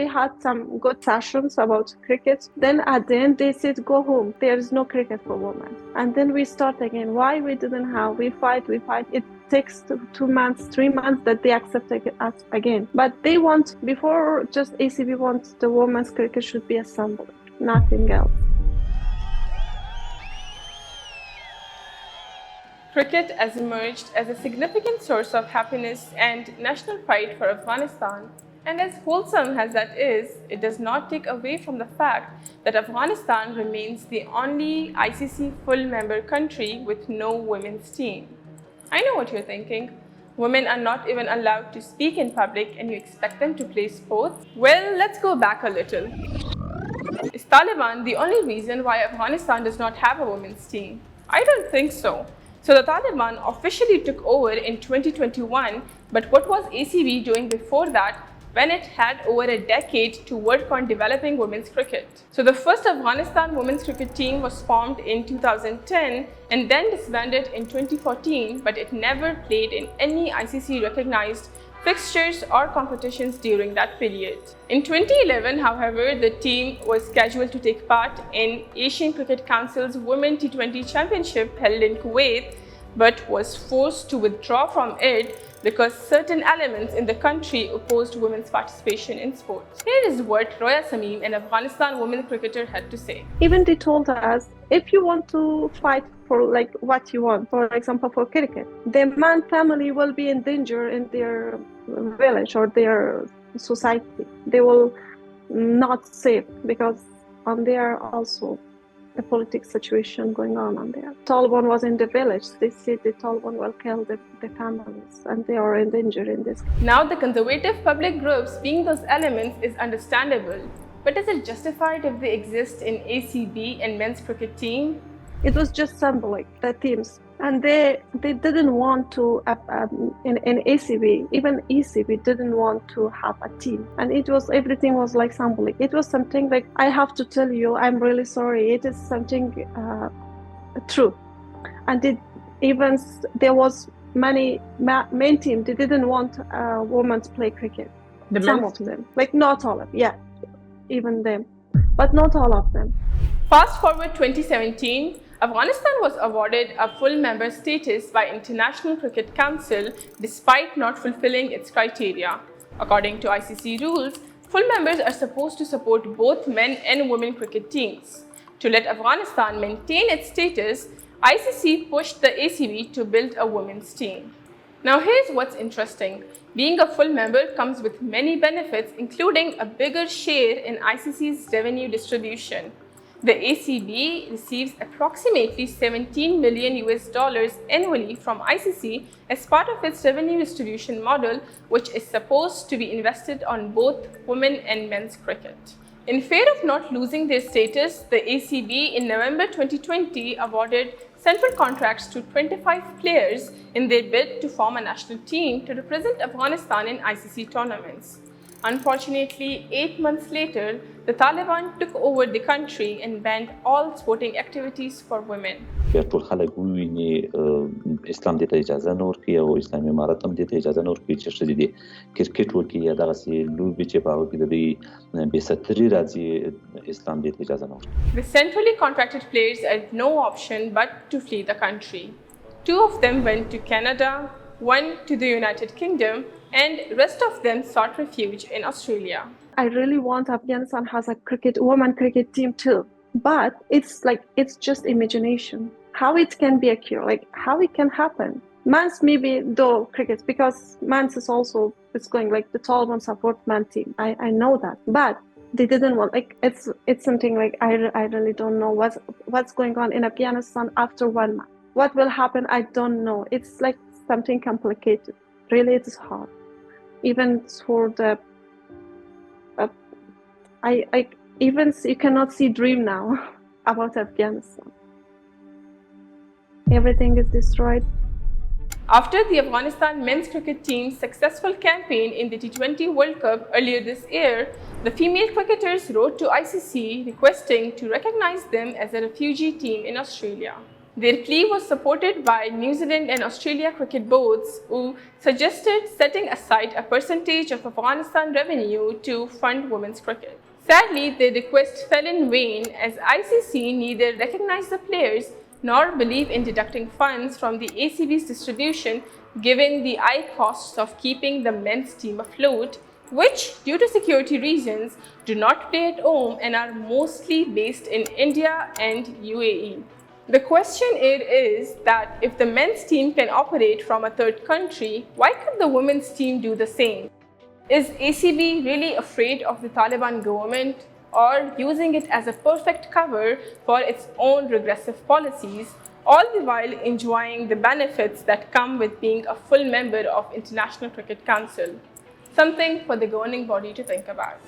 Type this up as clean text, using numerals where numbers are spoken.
we had some good sessions about cricket. Then at the end, they said, go home. There is no cricket for women. And then we start again. Why we didn't have? We fight. It takes 2 months, 3 months that they accept us again. But they want, before just ACB wants the women's cricket should be assembled, nothing else. Cricket has emerged as a significant source of happiness and national pride for Afghanistan. And as wholesome as that is, it does not take away from the fact that Afghanistan remains the only ICC full member country with no women's team. I know what you're thinking. Women are not even allowed to speak in public and you expect them to play sports? Well, let's go back a little. Is Taliban the only reason why Afghanistan does not have a women's team? I don't think so. So the Taliban officially took over in 2021, but what was ACB doing before that when it had over a decade to work on developing women's cricket? So the first Afghanistan women's cricket team was formed in 2010 and then disbanded in 2014, but it never played in any ICC recognized fixtures or competitions during that period. In 2011, however, the team was scheduled to take part in Asian Cricket Council's Women T20 Championship held in Kuwait, but was forced to withdraw from it because certain elements in the country opposed women's participation in sports. Here is what Roya Samim, an Afghanistan women cricketer, had to say. Even they told us, if you want to fight for like what you want, for example, for cricket, the man family will be in danger in their village or their society. They will not safe because on there also the political situation going on there. Taliban was in the village. They said the Taliban will kill the families and they are in danger in this. Now the conservative public groups being those elements is understandable. But is it justified if they exist in ACB and men's cricket team? It was just symbolic, the teams. And they didn't want to, in ACB, even ECB didn't want to have a team. And everything was like symbolic. It was something like, I have to tell you, I'm really sorry. It is something true. And there was many main team, they didn't want women to play cricket. Some of them, like not all of them, yeah, even them, but not all of them. Fast forward 2017, Afghanistan was awarded a full member status by International Cricket Council despite not fulfilling its criteria. According to ICC rules, full members are supposed to support both men and women cricket teams. To let Afghanistan maintain its status, ICC pushed the ACB to build a women's team. Now here's what's interesting. Being a full member comes with many benefits, including a bigger share in ICC's revenue distribution. The ACB receives approximately $17 million annually from ICC as part of its revenue distribution model, which is supposed to be invested on both women and men's cricket. In fear of not losing their status, the ACB in November 2020 awarded central contracts to 25 players in their bid to form a national team to represent Afghanistan in ICC tournaments. Unfortunately, 8 months later, the Taliban took over the country and banned all sporting activities for women. ټول خلک وویني اسلام دې ته اجازه نه ورکوي او اسلامي امارت هم دې ته اجازه نه ورکوي چې ښځې دې کرکټ وکړي یا دغسې لوبې چې په هغو کې د دوی بې ستري راځي اسلام دې ته اجازه نه ورکوي. The centrally contracted players had no option but to flee the country. 2 of them went to Canada, 1 to the United Kingdom, and rest of them sought refuge in Australia. I really want Afghanistan has a women cricket team too, but it's just imagination. How it can be a cure, like how it can happen. Men's maybe though cricket, because men's is also, it's going like the Taliban support men team. I know that, but they didn't want, like it's something like I really don't know what's going on in Afghanistan after 1 month. What will happen? I don't know. It's like something complicated. Really, it is hard. Even for the, you cannot see dream now about Afghanistan. Everything is destroyed. After the Afghanistan men's cricket team's successful campaign in the T20 World Cup earlier this year, the female cricketers wrote to ICC requesting to recognize them as a refugee team in Australia. Their plea was supported by New Zealand and Australia cricket boards, who suggested setting aside a percentage of Afghanistan revenue to fund women's cricket. Sadly, their request fell in vain as ICC neither recognized the players nor believed in deducting funds from the ACB's distribution given the high costs of keeping the men's team afloat, which, due to security reasons, do not play at home and are mostly based in India and UAE. The question here is that if the men's team can operate from a third country, why could the women's team do the same? Is ACB really afraid of the Taliban government or using it as a perfect cover for its own regressive policies, all the while enjoying the benefits that come with being a full member of International Cricket Council? Something for the governing body to think about.